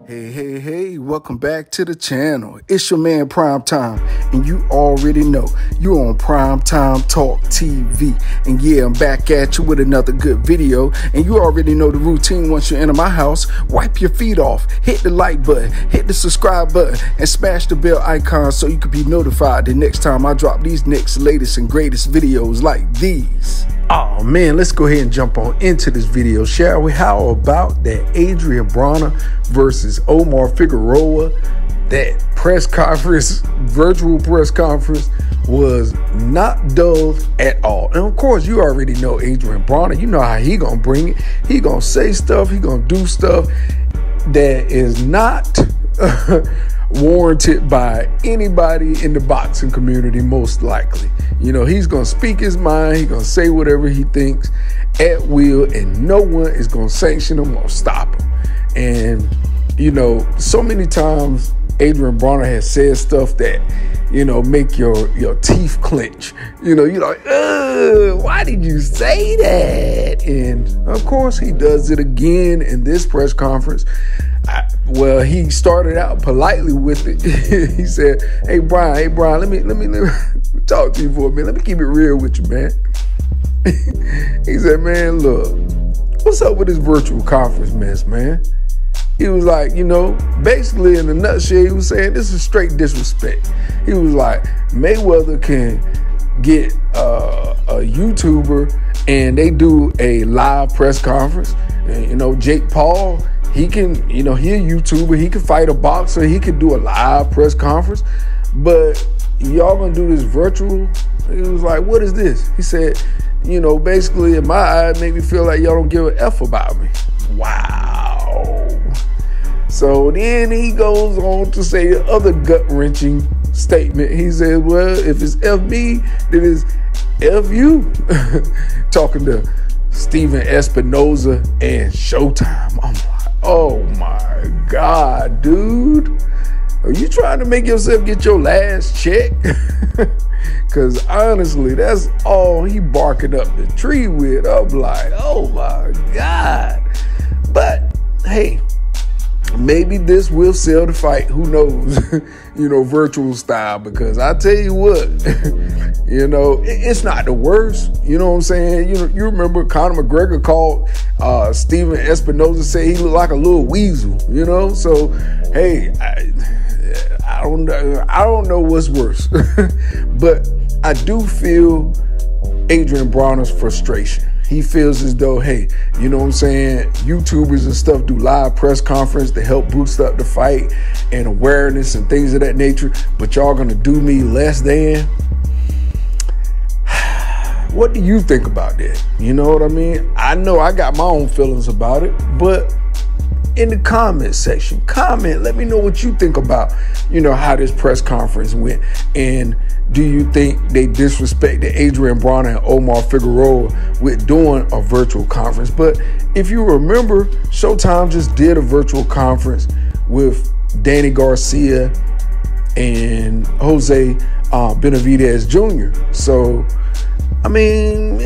Hey, welcome back to the channel. It's your man Prime Time, and you already know you're on Prime Time Talk TV. And yeah, I'm back at you with another good video, and you already know the routine. Once you enter my house, wipe your feet off, hit the like button, hit the subscribe button, and smash the bell icon so you can be notified the next time I drop these next latest and greatest videos like these. Oh man, let's go ahead and jump on into this video, shall we? How about that Adrien Broner versus Omar Figueroa? That press conference, virtual press conference, was not dull at all. And of course, you already know Adrien Broner. You know how he gonna bring it. He gonna say stuff, he gonna do stuff that is not warranted by anybody in the boxing community, most likely. You know, he's going to speak his mind. He's going to say whatever he thinks at will, and no one is going to sanction him or stop him. And, you know, so many times Adrien Broner has said stuff that, you know, make your teeth clench. You know, you're like, why did you say that? And of course, he does it again in this press conference. Well, he started out politely with it. He said, hey Brian, let me talk to you for a minute. Let me keep it real with you, man. He said, man, look, what's up with this virtual conference mess, man? He was like, you know, basically in a nutshell, he was saying this is straight disrespect. He was like, Mayweather can get a YouTuber and they do a live press conference. And, you know, Jake Paul, he can, you know, he a YouTuber, he can fight a boxer, he can do a live press conference, but y'all gonna do this virtual? He was like, what is this? He said, you know, basically in my eyes, made me feel like y'all don't give a F about me. Wow. So then he goes on to say the other gut-wrenching statement. He says, well, if it's F me, then it's F you. Talking to Stephen Espinoza and Showtime. I'm like, oh my God, dude. Are you trying to make yourself get your last check? Because honestly, that's all he barking up the tree with. I'm like, oh my God. But hey, maybe this will sell the fight. Who knows? You know, virtual style. Because I tell you what, you know, it's not the worst. You know what I'm saying? You know, you remember Conor McGregor called Stephen Espinoza, say he looked like a little weasel. You know, so hey, I don't know what's worse, but I do feel Adrien Broner's frustration. He feels as though, hey, you know what I'm saying, YouTubers and stuff do live press conference to help boost up the fight and awareness and things of that nature, but y'all gonna do me less than? What do you think about that? You know what I mean? I know I got my own feelings about it, but in the comment section, comment, let me know what you think about, you know, how this press conference went. And do you think they disrespected Adrien Broner and Omar Figueroa with doing a virtual conference? But if you remember, Showtime just did a virtual conference with Danny Garcia and Jose Benavidez Jr. So, I mean,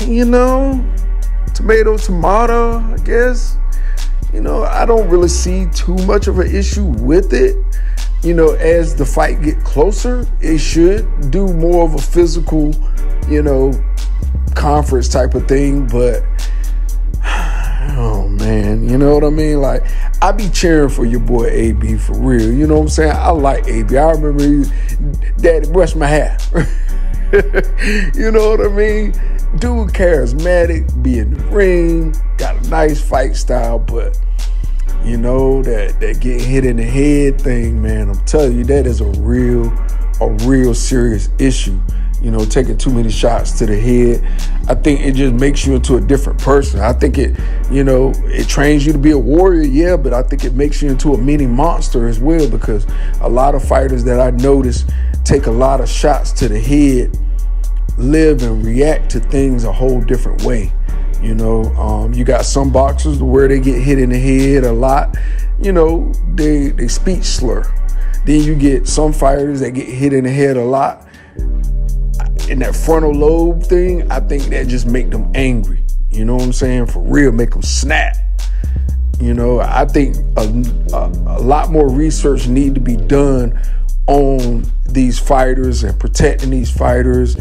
you know, tomato, I guess. You know, I don't really see too much of an issue with it. You know, as the fight get closer, it should do more of a physical, you know, conference type of thing. But, oh man, you know what I mean? Like, I be cheering for your boy AB for real. You know what I'm saying? I like AB. I remember Daddy brushed my hair. You know what I mean? Dude charismatic, be in the ring, got a nice fight style, but you know, that get hit in the head thing, man, I'm telling you, that is a real serious issue. You know, taking too many shots to the head. I think it just makes you into a different person. I think it, you know, it trains you to be a warrior, yeah, but I think it makes you into a mini monster as well, because a lot of fighters that I notice take a lot of shots to the head live and react to things a whole different way. You know, you got some boxers where they get hit in the head a lot, you know, they speech slur. Then you get some fighters that get hit in the head a lot. In that frontal lobe thing, I think that just make them angry. You know what I'm saying? For real, make them snap. You know, I think a lot more research need to be done on these fighters and protecting these fighters,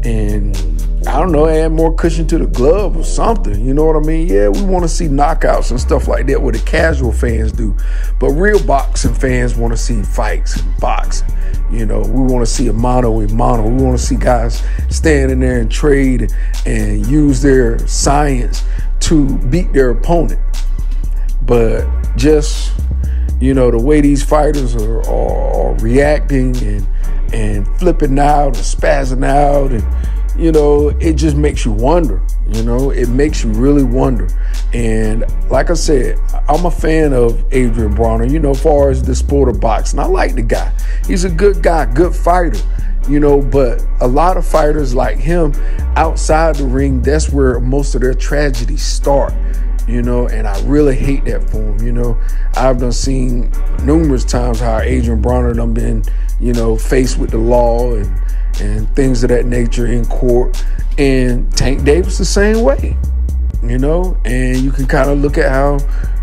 and I don't know, add more cushion to the glove or something. You know what I mean? Yeah, we want to see knockouts and stuff like that, what the casual fans do, but real boxing fans want to see fights and boxing. You know, we want to see a mano a mano. We want to see guys standing there and trade and use their science to beat their opponent. But just, you know, the way these fighters are reacting and flipping out and spazzing out, and, you know, it just makes you wonder. You know, it makes you really wonder. And like I said, I'm a fan of Adrien Broner, you know, as far as the sport of boxing. I like the guy. He's a good guy, good fighter, you know, but a lot of fighters like him outside the ring, that's where most of their tragedies start. You know, and I really hate that for him. You know, I've done seen numerous times how Adrien Broner done been, you know, faced with the law and things of that nature in court. And Tank Davis the same way, you know, and you can kind of look at how,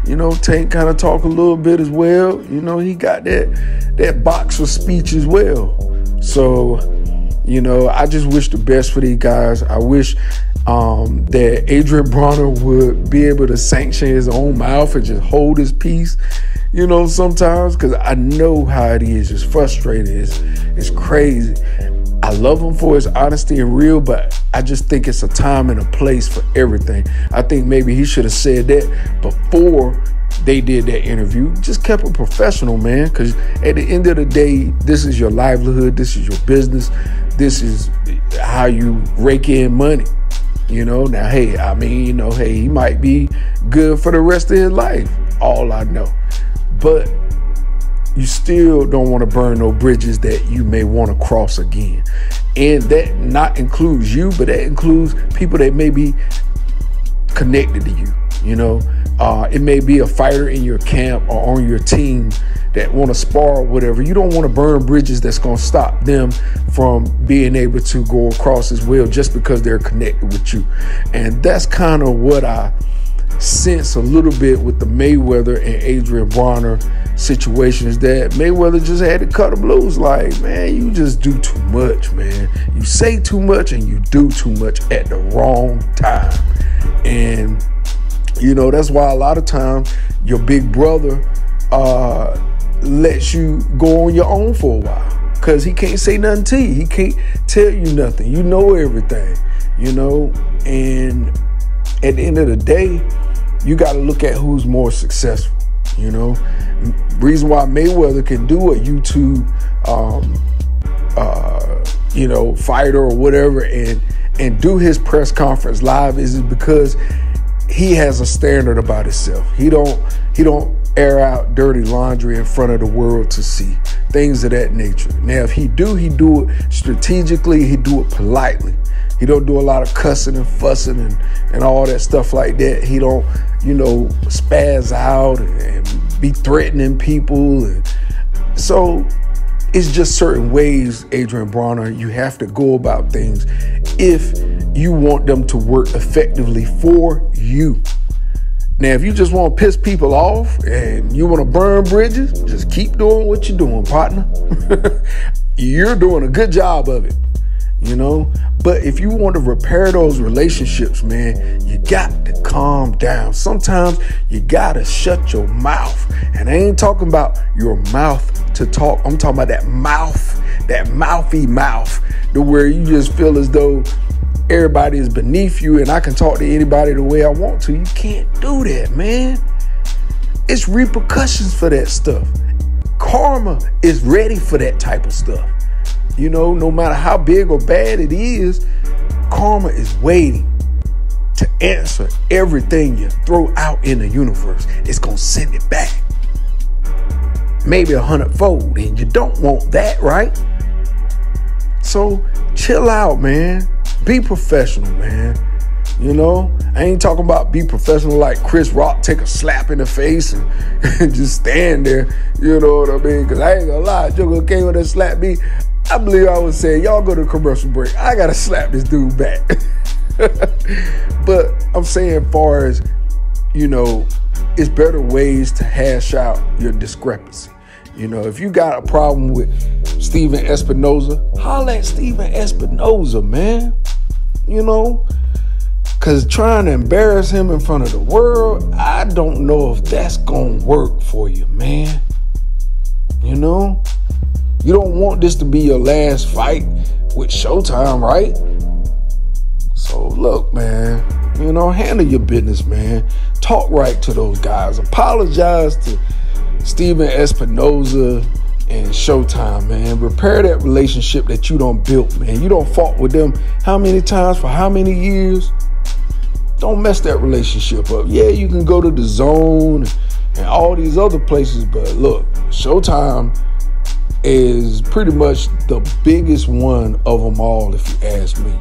you know, Tank kind of talk a little bit as well. You know, he got that boxer speech as well. So, you know, I just wish the best for these guys. I wish that Adrien Broner would be able to sanction his own mouth and just hold his peace, you know, sometimes, because I know how it is. It's frustrating. It's crazy. I love him for his honesty and real, but I just think it's a time and a place for everything. I think maybe he should have said that before they did that interview. Just kept it professional, man, because at the end of the day, this is your livelihood. This is your business. This is how you rake in money. You know, now, hey, I mean, you know, hey, he might be good for the rest of his life, all I know. But you still don't want to burn no bridges that you may want to cross again. And that not includes you, but that includes people that may be connected to you. You know, it may be a fighter in your camp or on your team that want to spar or whatever. You don't want to burn bridges that's going to stop them from being able to go across as well just because they're connected with you. And that's kind of what I sense a little bit with the Mayweather and Adrien Broner situation, is that Mayweather just had to cut the blues. Like, man, you just do too much, man. You say too much and you do too much at the wrong time. And, you know, that's why a lot of times your big brother lets you go on your own for a while, because he can't say nothing to you. He can't tell you nothing. You know everything, you know. And at the end of the day, you got to look at who's more successful, you know. Reason why Mayweather can do a YouTube you know, fighter or whatever and do his press conference live is because he has a standard about himself. He don't air out dirty laundry in front of the world to see, things of that nature. Now, if he do it strategically. He do it politely. He don't do a lot of cussing and fussing and all that stuff like that. He don't, you know, spaz out and be threatening people. And so it's just certain ways, Adrien Broner, you have to go about things if you want them to work effectively for you. Now, if you just want to piss people off and you want to burn bridges, just keep doing what you're doing, partner. You're doing a good job of it, you know. But if you want to repair those relationships, man, you got to calm down. Sometimes you got to shut your mouth. And I ain't talking about your mouth to talk. I'm talking about that mouth, that mouthy mouth, to where you just feel as though everybody is beneath you and I can talk to anybody the way I want to. You can't do that, man. It's repercussions for that stuff. Karma is ready for that type of stuff. You know, no matter how big or bad it is, karma is waiting to answer everything you throw out in the universe. It's going to send it back. Maybe 100-fold, and you don't want that, right? So chill out, man. Be professional, man. You know, I ain't talking about be professional like Chris Rock, take a slap in the face and just stand there. You know what I mean? Because I ain't gonna lie, Joker came with a slap me. I believe I would say, y'all go to commercial break. I gotta slap this dude back. But I'm saying, far as, you know, it's better ways to hash out your discrepancy. You know, if you got a problem with Steven Espinoza, holla at Steven Espinoza, man. You know, because trying to embarrass him in front of the world, I don't know if that's going to work for you, man. You know, you don't want this to be your last fight with Showtime, right? So look, man, you know, handle your business, man. Talk right to those guys. Apologize to Steven Espinoza and Showtime, man. Repair that relationship that you done built, man. You done fought with them how many times for how many years? Don't mess that relationship up. Yeah, you can go to the Zone and all these other places, but look, Showtime is pretty much the biggest one of them all, if you ask me.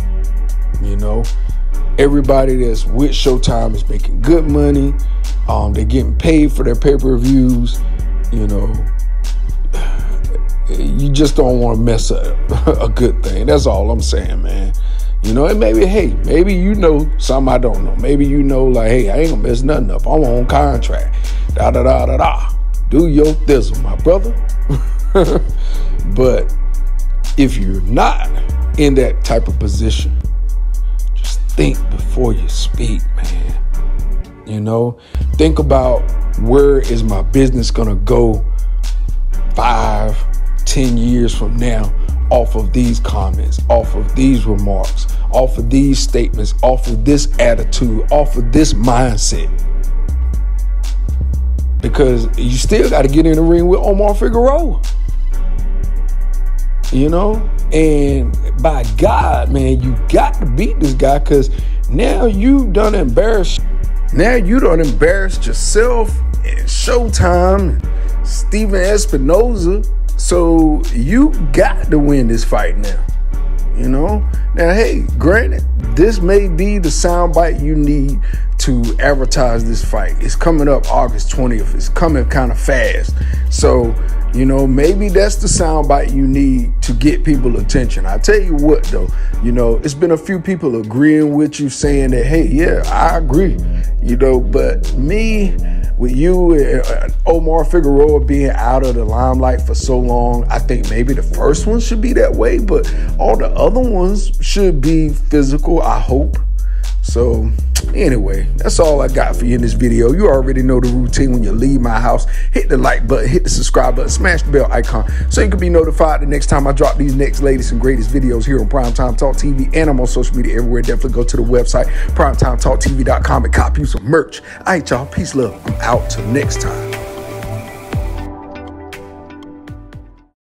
You know, everybody that's with Showtime is making good money. They're getting paid for their pay-per-views. You know, you just don't want to mess up a good thing. That's all I'm saying, man. You know, and maybe, hey, maybe you know something I don't know. Maybe you know, like, hey, I ain't gonna mess nothing up. I'm on contract. Da-da-da-da-da. Do your thizzle, my brother. But if you're not in that type of position, just think before you speak, man. You know, think about where is my business gonna go 5-10 years from now off of these comments, off of these remarks, off of these statements, off of this attitude, off of this mindset. Because you still got to get in the ring with Omar Figueroa. You know? And by God, man, you got to beat this guy, because now you done embarrassed. Now you done embarrassed yourself and Showtime and Steven Espinoza. So you got to win this fight now. You know? Now, hey, granted, this may be the soundbite you need to advertise this fight. It's coming up August 20th. It's coming kind of fast. So, you know, maybe that's the soundbite you need to get people attention. I tell you what, though, you know, it's been a few people agreeing with you, saying that, hey, yeah, I agree, you know, but me, with you and Omar Figueroa being out of the limelight for so long, I think maybe the first one should be that way, but all the other ones should be physical, I hope. So anyway, that's all I got for you in this video. You already know the routine. When you leave my house, hit the like button, hit the subscribe button, smash the bell icon so you can be notified the next time I drop these next latest and greatest videos here on Primetime Talk TV. And I'm on social media everywhere. Definitely go to the website, primetimetalktv.com, and cop you some merch. All right, y'all. Peace, love. I'm out till next time.